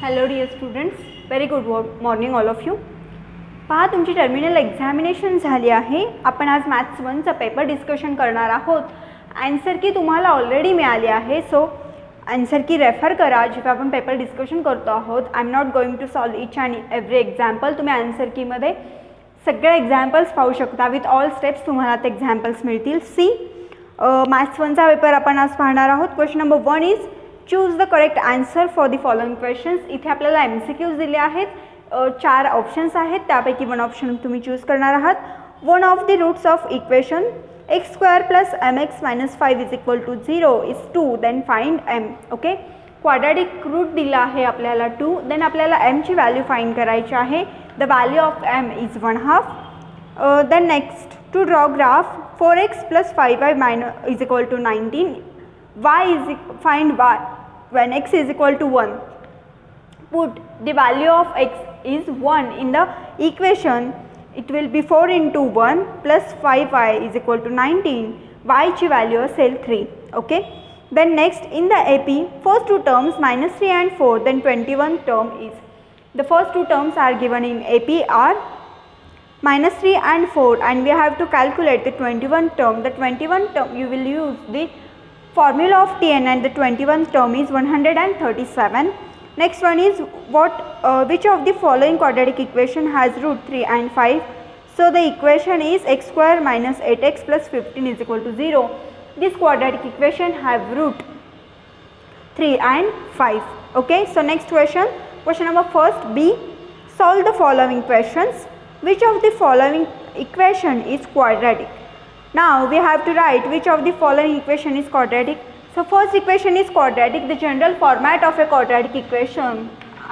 Hello dear students, very good morning all of you. पहा, तुमची terminal examination झाली आहे. आपण आज मॅथ्स 1चा पेपर डिस्कशन करणार आहोत. आन्सर की तुम्हाला ऑलरेडी मिळाली आहे, सो आन्सर की रेफर करा जेव्हा आपण पेपर डिस्कशन करतो आहोत. I am not going to solve each and every example. तुम्ही आन्सर कीमध्ये सगळे एक्झाम्पल्स पाहू शकता. विथ ऑल स्टेप्स तुम्हाला ते एक्झाम्पल्स मिळतील. सी मॅथ्स 1चा पेपर आपण आज पाहणार आहोत. Question number 1 is choose the correct answer for the following questions. इथे आपल्याला MCQs दिले आहेत. 4 ऑप्शन्स आहेत, त्यापैकी 1 ऑप्शन तुम्ही चूज करणार आहात. One of the roots of equation x² + mx - 5 = 0 is 2, then find m. Okay, quadratic root दिला आहे आपल्याला 2, देन आपल्याला m ची व्हॅल्यू फाइंड करायची आहे. The value of m is 1/2. Then next, to draw graph 4x + 5y = 19. Find y when x is equal to 1. Put the value of x is 1 in the equation. It will be 4 into 1 plus 5y = 19. y ची value असेल 3. Okay. Then next, in the AP, first two terms -3 and 4, then 21 term is. The first two terms are given in AP are -3 and 4, and we have to calculate the 21 term. The 21 term you will use the formula of Tn, and the 21st term is 137. Next one is which of the following quadratic equation has root 3 and 5? So the equation is x² - 8x + 15 = 0. This quadratic equation have root 3 and 5. Okay, so next question number first B. Solve the following questions. Which of the following equation is quadratic? Now we have to write which of the following equation is quadratic. So first equation is quadratic. The general format of a quadratic equation,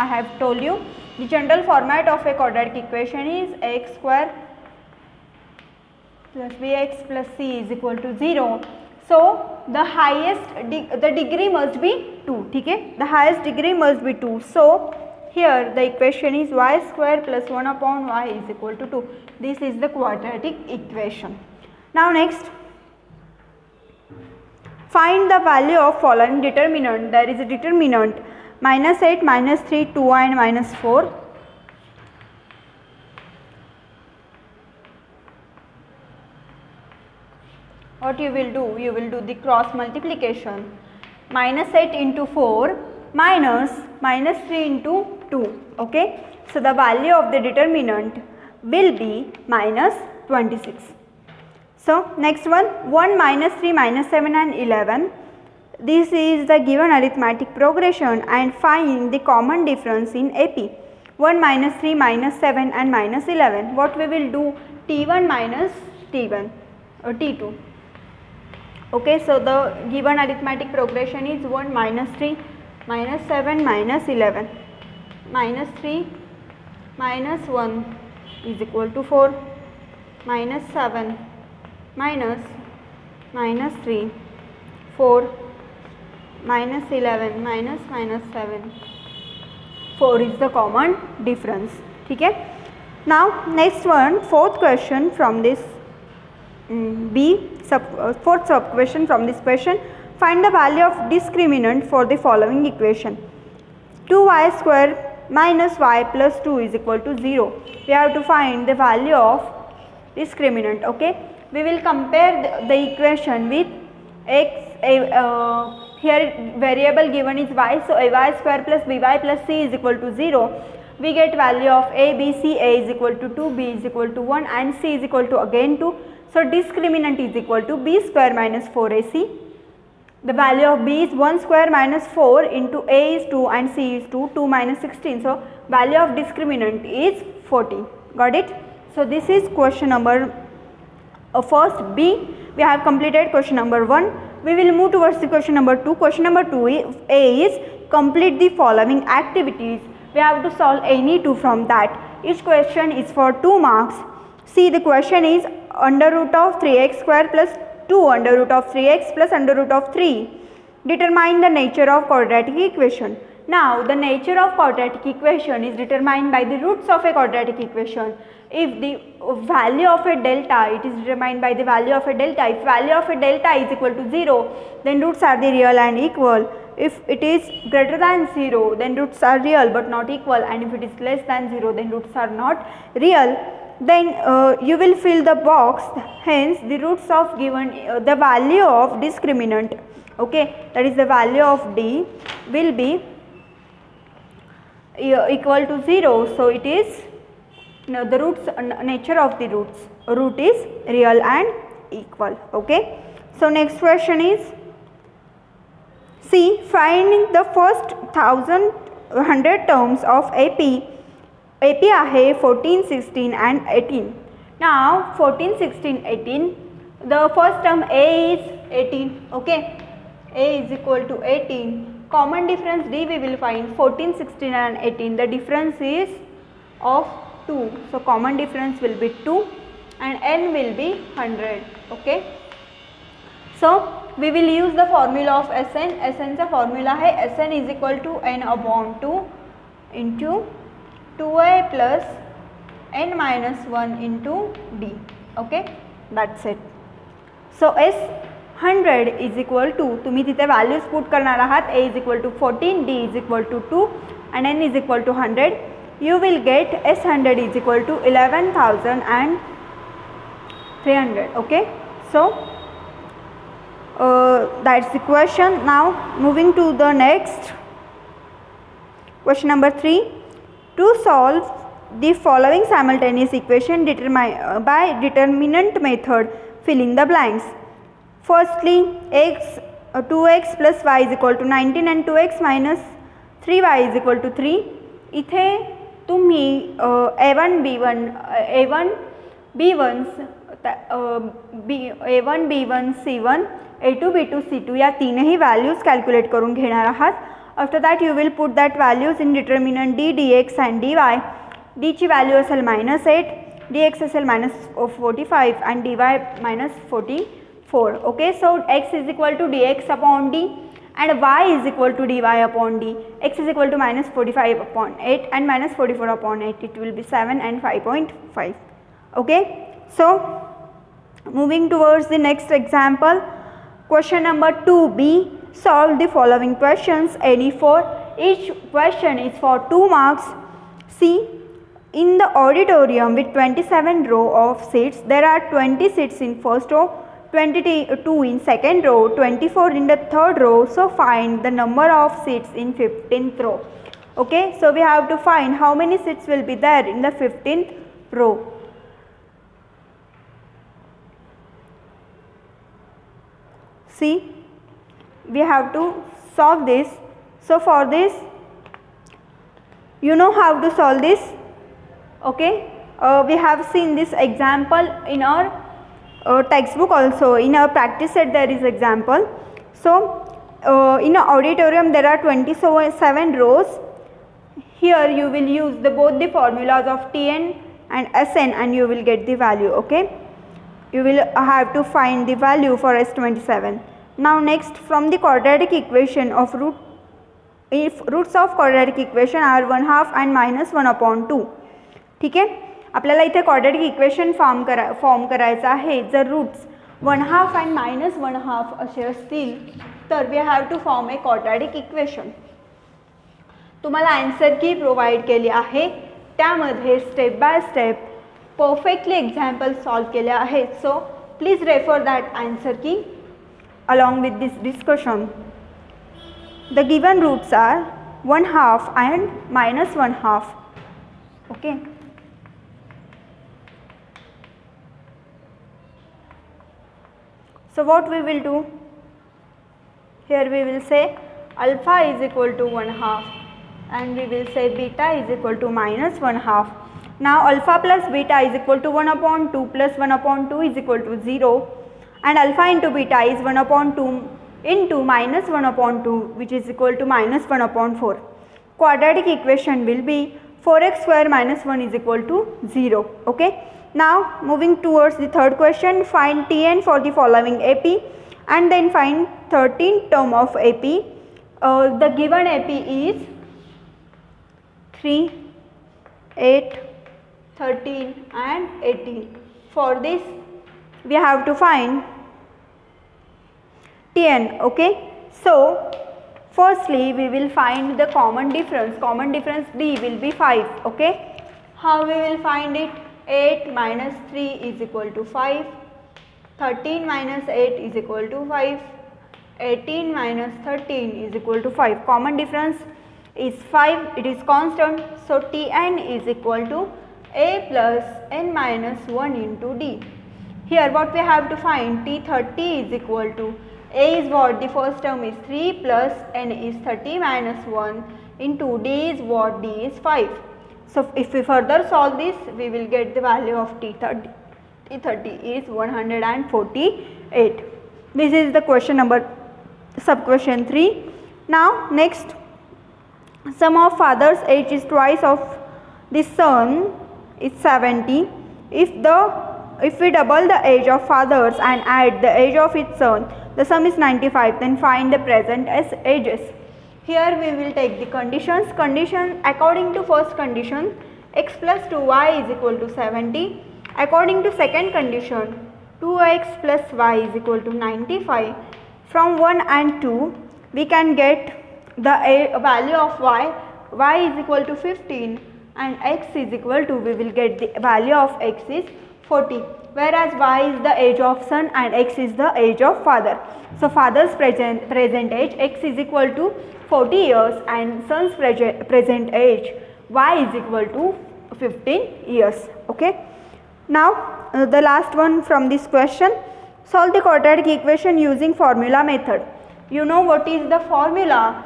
I have told you, the general format of a quadratic equation is x² + bx + c = 0. So the degree must be 2. ठीक है, the highest degree must be 2. So here the equation is y² + 1/y = 2. This is the quadratic equation. Now next, find the value of following determinant. There is a determinant -8, -3, 2 and -4. What you will do? You will do the cross multiplication. -8 into 4 minus -3 into 2. Okay, so the value of the determinant will be -26. So next one, 1 -3 -7 and 11. This is the given arithmetic progression, and find the common difference in AP. 1 -3 -7 and -11. What we will do? T1 minus T1 or T2. Okay, so the given arithmetic progression is 1 -3 -7 -11. -3 -1 = 4, -7 -3, 4 -11 -7, 4 is the common difference. ठीक है. Now next one, fourth question from this fourth sub question from this question. Find the value of discriminant for the following equation. 2y² - y + 2 = 0. We have to find the value of discriminant. Okay, we will compare the equation with x. Here variable given is y, so ay² + by + c = 0. We get value of a, b, c. A is equal to 2, b is equal to 1 and c is equal to again 2. So discriminant is equal to b² - 4ac. The value of b is 1² - 4 into a is 2 and c is 2, 2 - 16. So value of discriminant is 40. Got it? So this is question number first B. We have completed question number 1. We will move towards the question number 2. Question number 2 is complete the following activities. We have to solve any two from that. Each question is for 2 marks. See, the question is √3x² + 2 √3x + √3. Determine the nature of quadratic equation. Now the nature of quadratic equation is determined by the roots of a quadratic equation. If the value of a delta, it is determined by the value of a delta. If value of a delta is equal to 0, then roots are the real and equal. if it is greater than 0, then roots are real but not equal, and if it is less than 0, then roots are not real. Then you will fill the box. Hence the roots of given the value of discriminant, okay, that is the value of d will be equal to 0. So it is the roots, nature of the roots, root is real and equal, okay. So next question is C. Finding the first 100 terms of AP. AP आहे 14, 16 and 18. Now 14, 16, 18. The first term A is 18, okay. A is equal to 18. Common difference D we will find 14, 16 and 18. The difference is of 2. So common difference will be 2 and N will be 100, okay. So we will use the formula of Sn. Sn चा formula है Sn is equal to n upon 2 into 2a plus n minus 1 into d, okay, that's it. So S 100 is equal to, तुम्ही तिथे values put करणार आहात, a is equal to 14, d is equal to 2 and n is equal to 100. You will get S 100 is equal to 11,300, okay. So that's the question. Now moving to the next question number 3. To solve the following simultaneous equation by determinant method, filling the blanks. Firstly, 2x plus y is equal to 19 and 2x minus 3y is equal to 3. इथे तुम्ही a1 b1 c1 a2 b2 c2 या तीनही values calculate करून घेणार आहात. After that you will put that values in determinant d, dx and dy. d ची value असेल -8, dx असेल -45 and dy -44. Okay, so x is equal to dx upon d and y is equal to dy upon d. X is equal to -45 upon 8 and -44 upon 8. It will be 7 and 5.5. Okay, so moving towards the next example, question number 2b. Solve the following questions any for. Each question is for 2 marks. See, in the auditorium with 27 row of seats, there are 20 seats in first row, 22 in second row, 24 in the third row. So find the number of seats in 15th row. Okay, so we have to find how many seats will be there in the 15th row. See, we have to solve this. So for this, you know how to solve this, okay. We have seen this example in our textbook also. In our practice set there is example. So in an auditorium there are 27 rows. Here you will use both the formulas of Tn and Sn and you will get the value, okay. You will have to find the value for S27. Now next, from the quadratic equation of if roots of quadratic equation are 1/2 and -1 upon 2. ठीक आहे, आपल्याला इथे quadratic equation form करायचा आहे. जर roots 1/2 and -1/2 असे असतील तर we have to form a quadratic equation. तुम्हाला आन्सर की प्रोव्हाइड केली आहे, त्यामध्ये step by step perfectly example solve केले आहेत. So please refer that answer की along with this discussion. The given roots are 1/2 and -1/2. Okay. So what we will do? Here we will say alpha is equal to 1/2 and we will say beta is equal to -1/2. Now alpha plus beta is equal to 1 upon 2 plus 1 upon 2 is equal to 0. And alpha into beta is 1 upon 2 into -1 upon 2 which is equal to -1 upon 4. Quadratic equation will be 4x square minus 1 is equal to 0. Okay. Now moving towards the third question, find Tn for the following AP and then find 13th term of AP. The given AP is 3, 8, 13 and 18. For this we have to find Tn. Okay, so Firstly, we will find the common difference. Common difference D will be 5. Okay. How we will find it? 8 minus 3 is equal to 5. 13 minus 8 is equal to 5. 18 minus 13 is equal to 5. Common difference is 5. It is constant. So Tn is equal to A plus n minus 1 into D. Here what we have to find? T30 is equal to A is what? The first term is 3 plus n is 30 minus 1 into D is what? D is 5. So if we further solve this, we will get the value of T30. T30 is 148. This is the question number, sub question 3. Now next, sum of father's age is twice of the son is 70. If we double the age of fathers and add the age of its son, the sum is 95. Then find the present as ages. Here we will take the conditions. Condition according to first condition, x plus 2y is equal to 70. According to second condition, 2x plus y is equal to 95. From 1 and 2, we can get the value of y. Y is equal to 15 and x is equal to, we will get the value of x is 40. Whereas y is the age of son and x is the age of father. So father's present age, x is equal to 40 years and son's present age, y is equal to 15 years. Okay. Now the last one from this question, solve the quadratic equation using formula method. You know what is the formula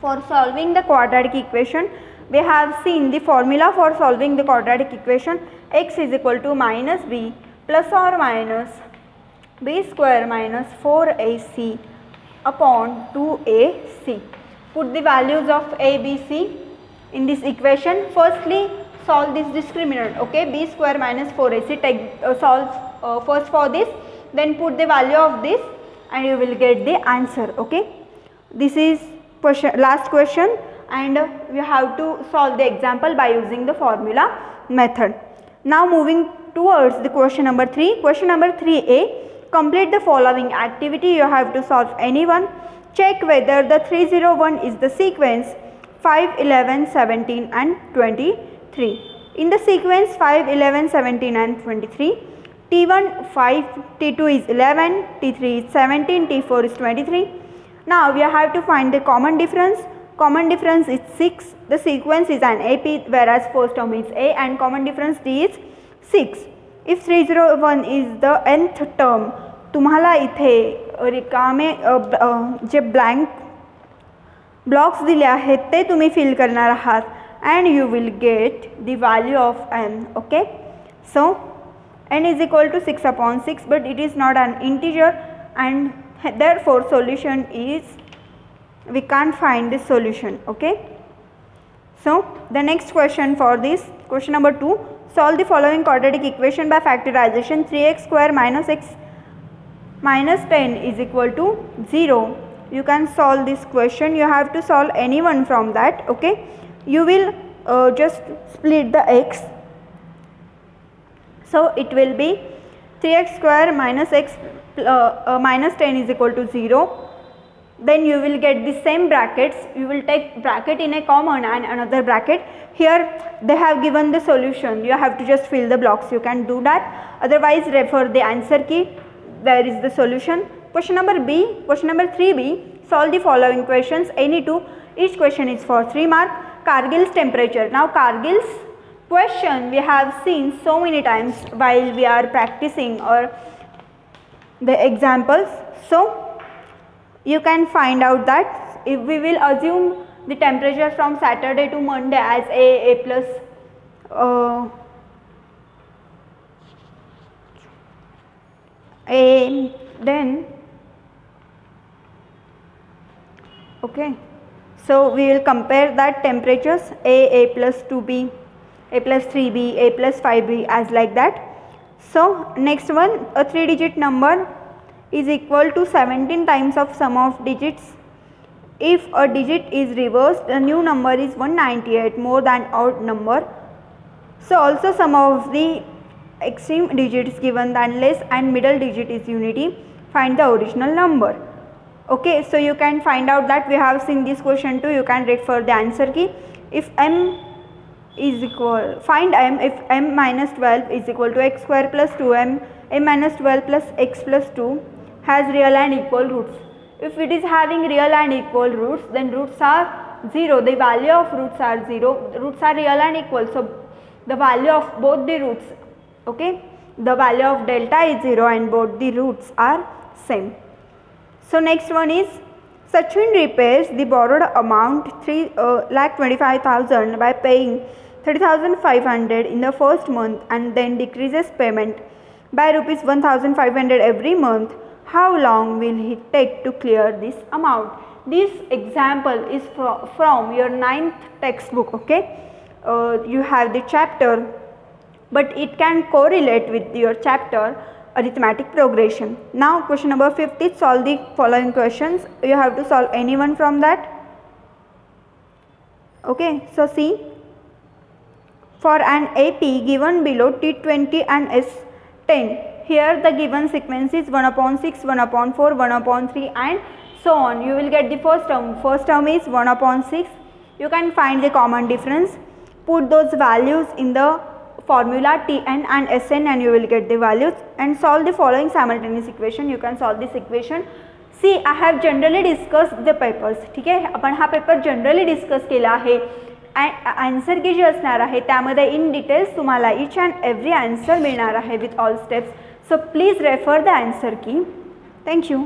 for solving the quadratic equation? We have seen the formula for solving the quadratic equation. X is equal to minus b plus or minus b square minus 4ac upon 2ac. Put the values of a, b, c in this equation. Firstly, solve this discriminant. Okay, b square minus 4ac. Take solve first for this, then put the value of this and you will get the answer. Okay, this is question, last question, and we have to solve the example by using the formula method. Now moving towards the question number 3. Question number 3a, complete the following activity. You have to solve any one. Check whether the 301 is the sequence 5, 11, 17 and 23. In the sequence 5, 11, 17 and 23, T1 5, T2 is 11, T3 is 17, T4 is 23. Now we have to find the common difference. Common difference is 6. The sequence is an AP, whereas first term is A, and common difference D is 6. If 301 is the nth term, तुम्हाला इथे रिकामे जे blank blocks दिले आहेत ते तुम्ही fill करणार आहात and you will get the value of n. Okay, so n is equal to 6 upon 6, but it is not an integer and therefore solution is, we can't find the solution. Okay, so the next question for this, question number 2, solve the following quadratic equation by factorization. 3x square minus x minus 10 is equal to 0. You can solve this question. You have to solve any one from that. Okay, you will just split the x, so it will be 3x square minus x minus 10 is equal to 0. Then you will get the same brackets. You will take bracket in a common and another bracket. Here they have given the solution. You have to just fill the blocks. You can do that. Otherwise refer the answer key. There is the solution. Question number B. Question number 3b. Solve the following questions. Any two. Each question is for 3 marks. Kargil's temperature. Now Kargil's question we have seen so many times while we are practicing or the examples. So you can find out that if we will assume the temperature from Saturday to Monday as A plus A, then okay, so we will compare that temperatures A plus 2b, A plus 3b, A plus 5b as like that. So next one, a 3-digit number is equal to 17 times of sum of digits. If a digit is reversed, the new number is 198 more than odd number. So also sum of the extreme digits given than less and middle digit is unity. Find the original number. Okay, so you can find out that we have seen this question too. You can refer the answer key. If m is equal, find m if m minus 12 is equal to x square plus 2m, m minus 12 plus x plus 2 has real and equal roots. If it is having real and equal roots, then roots are 0. The value of roots are 0. Roots are real and equal, so the value of both the roots, okay, the value of delta is 0 and both the roots are same. So next one is Sachin repays the borrowed amount 3,25,000 by paying 30,500 in the first month and then decreases payment by rupees 1,500 every month. How long will he take to clear this amount? This example is from your 9th textbook, okay. You have the chapter, but it can correlate with your chapter arithmetic progression. Now question number 50, solve the following questions. You have to solve any one from that. Okay, so see, for an AP given below T20 and S10, here the given sequence is 1/6, 1/4, 1/3 and so on. You will get the first term. First term is 1/6. You can find the common difference. Put those values in the formula Tn and Sn and you will get the values, and solve the following simultaneous equation. You can solve this equation. See, I have generally discussed the papers. ठीक आहे, आपण हा paper generally discuss केला आहे. Answer की जी असणार आहे त्यामध्ये इन डिटेल्स तुम्हाला इच अँड एव्हरी आन्सर मिळणार आहे with all steps. So please refer the answer की. थँक्यू.